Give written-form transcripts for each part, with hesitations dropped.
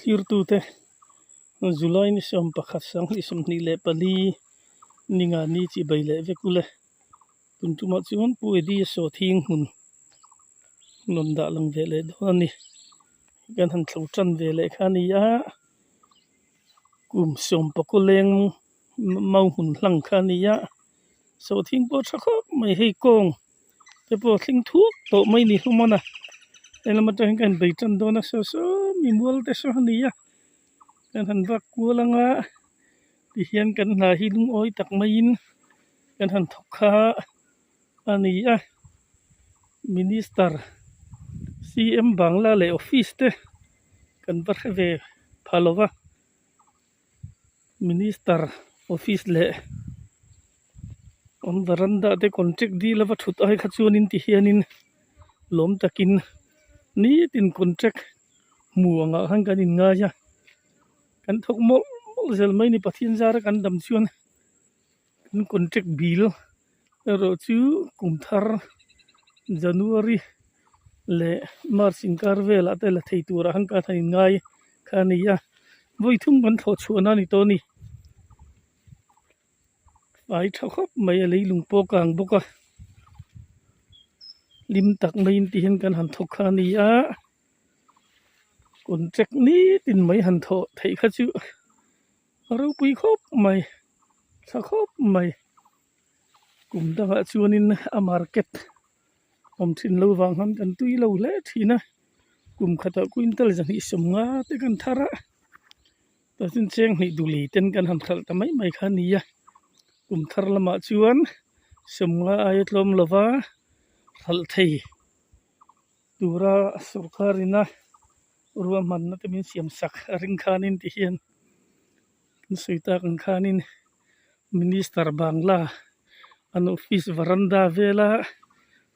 hir tu te July ni som pakhat sang ni som ni le pali ninga ni chi bai le vekule tuntuma chuan pu edi so thing hun non da lang vele do ani kan han thlo tran vele khani ya kum som pakuleng mau hun hlang khani ya so thing po thakok mai hei kong te po thing thu to mai ni humona ela ma tang kan bai tran do na so mi mual te so ni ya kan han vak kulanga ti hian kan na hi lung oi tak mai in kan han thokha ani ya minister CM Bangla le office te kan var ve phalowa minister office le on veranda te contract di lawa thut ai kha chuanin ti hianin lom takin ni tin contract muanga hang kan in nga ya kan thok mol zel mai ni pathin zara kan dam chuan kan contract bill ro chu kumthar January le March karvel atela theitura hang ka thain ngai khania voi thung ban tho chuana ni to ni ai thakop mai leilung po kang boka lim tak mai ti hen kan han thok khania contract ni tin mai han tho thei kha chu ro pui khop mai thakop mai kum danga chuanin a market om thin lo wang han kan tui lo le thina kum khata quintal jang hi somnga te kan thara ta sin cheng ni duli ten kan han khal ta mai khania kum thar lama chuan somnga ai tlom lova hal thei tura sarkarina ruwa man na temin siam sak ring khanin ti hian suita kan khanin minister Bangla an office veranda vela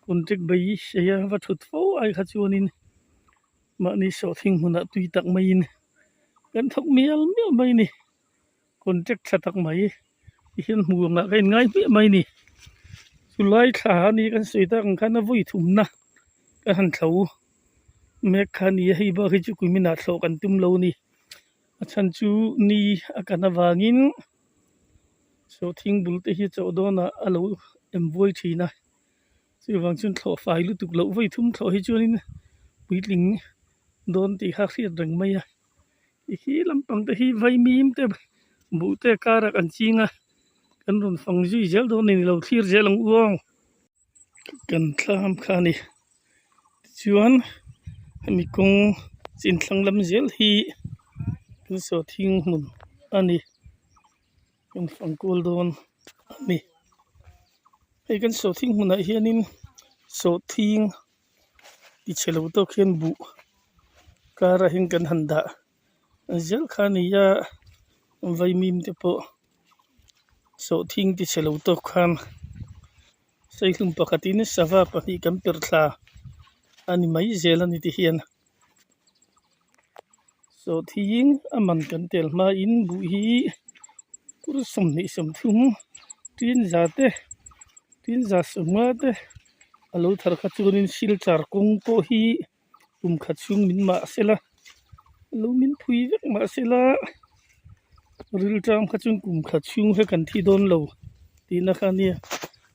contract bai seya wa thut fo ai kha chuanin ma ni so thing huna tui tak mai in kan thok mial mai ni contract thatak mai hian muanga kain ngai mai ni July tha ni kan suita kan khana voi thumna kan han thlo mek khani hei ba hi chu kumina thlo kan tum lo ni achan chu ni akana wangin so thing bul te hi chaw dona alo voi thina chu wang chun thlo fai lu tuk lo voi thum thlo hi chuanin puitling don ti kha khriat reng mai a hi lampang te hi vai mim te bu te kara kan chinga kan ron fang zui zel don ni lo thlir zelang uang kan thlam khani chuan mi kong chin thlang lam zel hi kan so thing mun ani kan fang kol don ani ei kan so thing mun a hianin so thing ti chelo to khian bu kara hin kan handa zel khania vai mim te po so thing ti chelo to khan sei hlum pakhatin sawa pahi kan per thla ani mai zel ani ti hian so thing aman kan tel ma in bu hi pur som ni som thum tin za somwa te alo thar kha chunin sil char kong po hi khachung min ma sela lo min phui vek ma sela ril tram khachung khachung he kan thi don lo tina khania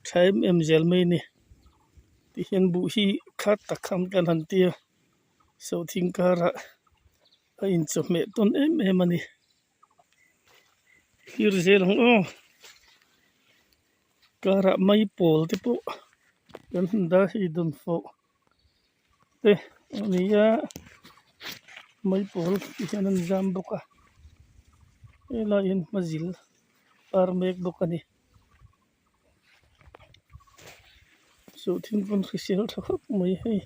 thaim em zel mai ni ti hian bu hi khat takham kan han tia so thing kara a in chome ton em ani hir zelang kara mai pol te po kan da hi don fo te ania mai pol ti hian an jam boka ela in mazil par mek bokani so thing pon khisel thakak mai hei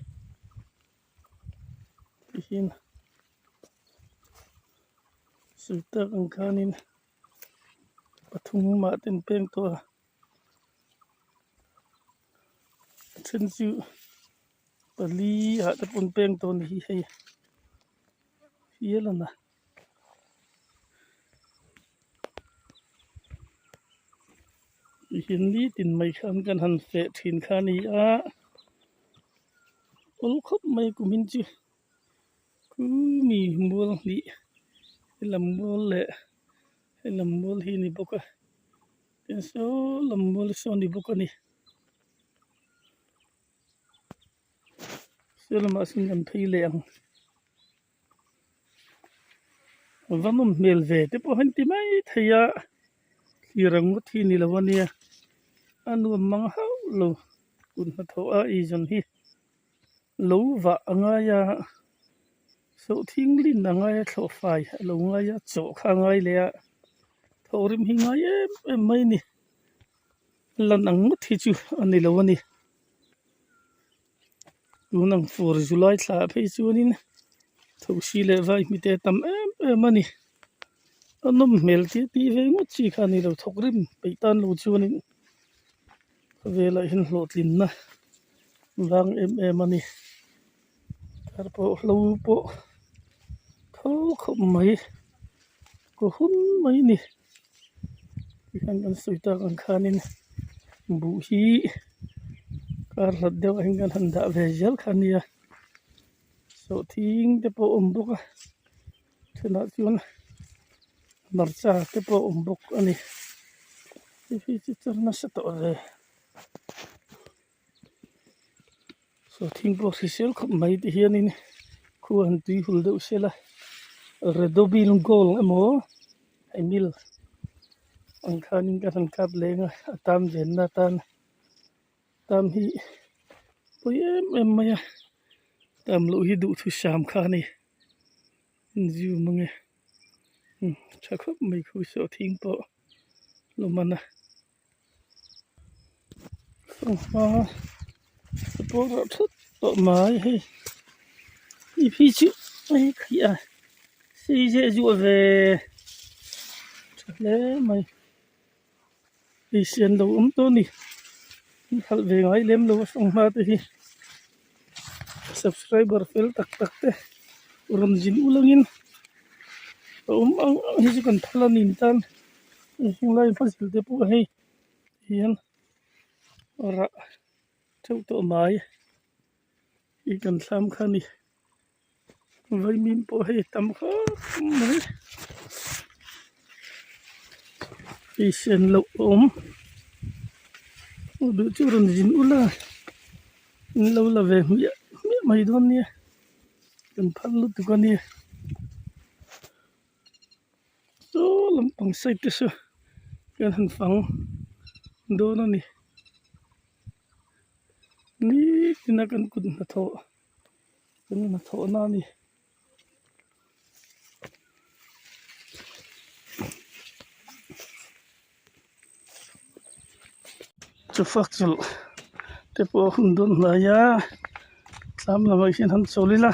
ti hian suita kan khanin pathum ma ten peng to chen chu pali ha ta pun peng to ni hei hialana hian ni tin mai khan kan han fe thin khani a ol khop mai kumin chu ku mi mul ni lambol le lambol hi ni boka so lambol so ni boka ni so lama sin kan phei le ang vanum mel ve te po han ti mai thaya hi rang thi ni lawania anu mang hau lo kun ha tho a I jon hi lo wa anga ya so thing lin na nga ya thlo fai lo nga ya cho kha ngai le a thorim hi nga em mai ni lan ang thi chu ani lo ani tunang for July thla phei chu nin thosi le vai mi te tam em ani anom mel ti ve ngo chi kha ni lo thokrim peitan lo chu nin vela hin hlotlin na wang em ani tarpo lo po khom mai ko hun mai ni kan suita kan khanin bu hi kar lat deu kan handa vejel khania so thing te po umbuk thina chun marcha te po umbuk ani fi chi charna sa to re so thing po sisel khom mai ti hianin khu han tui hul deu sela redobil gol amo emil ang khanin kan kap lenga atam jen na tan tam hi poi em maya tam lo hi du thu sham khani jiu mange chakhop mai khu so thing po lo mana ma po ro thut to mai hi I phi chu ai khia si je ju về le mai đi xem đâu to ni hal về ngay lem lo song ma te hi subscriber fel tak tak te uram jin ulangin ang hi kan phalan in tan hinglai fasil te pu hei hian ora chau to mai I kan thlam khani vai min po hei tam kha mai I sen lo du chu ron jin ula lo la ve mi mai don ni kan phal lu tu kan ni so lam pang sai te so kan han fang do na ni tina kan kun na tho na ni chu fak chul te po hundon na ya tlam la mai hin han cholila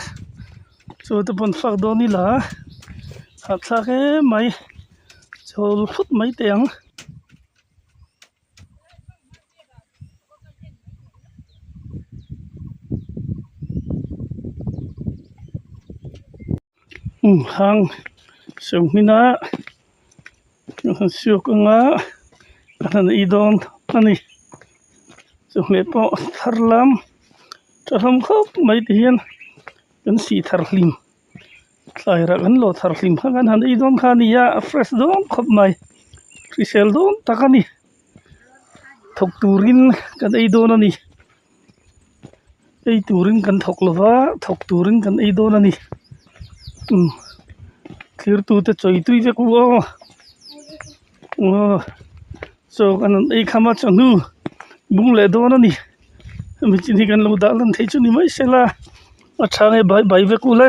chu te pon fak do ni la hat tha ke mai chol phut mai teng hang sung mina han siok nga kan I don ani chung le po tharlam khop mai ti hian kan si tharlim tlai ra kan lo tharlim kha kan han I don khani ya fresh don khop mai risel don takani thok turin kan I don ani ei turin kan thok lova thok turin kan I don ani clear tu te choi tui ve ku so kan ei khama chanu bung le don ani mi chin hi kan lo da lan thei chu ni mai sela a thange bai ve ku le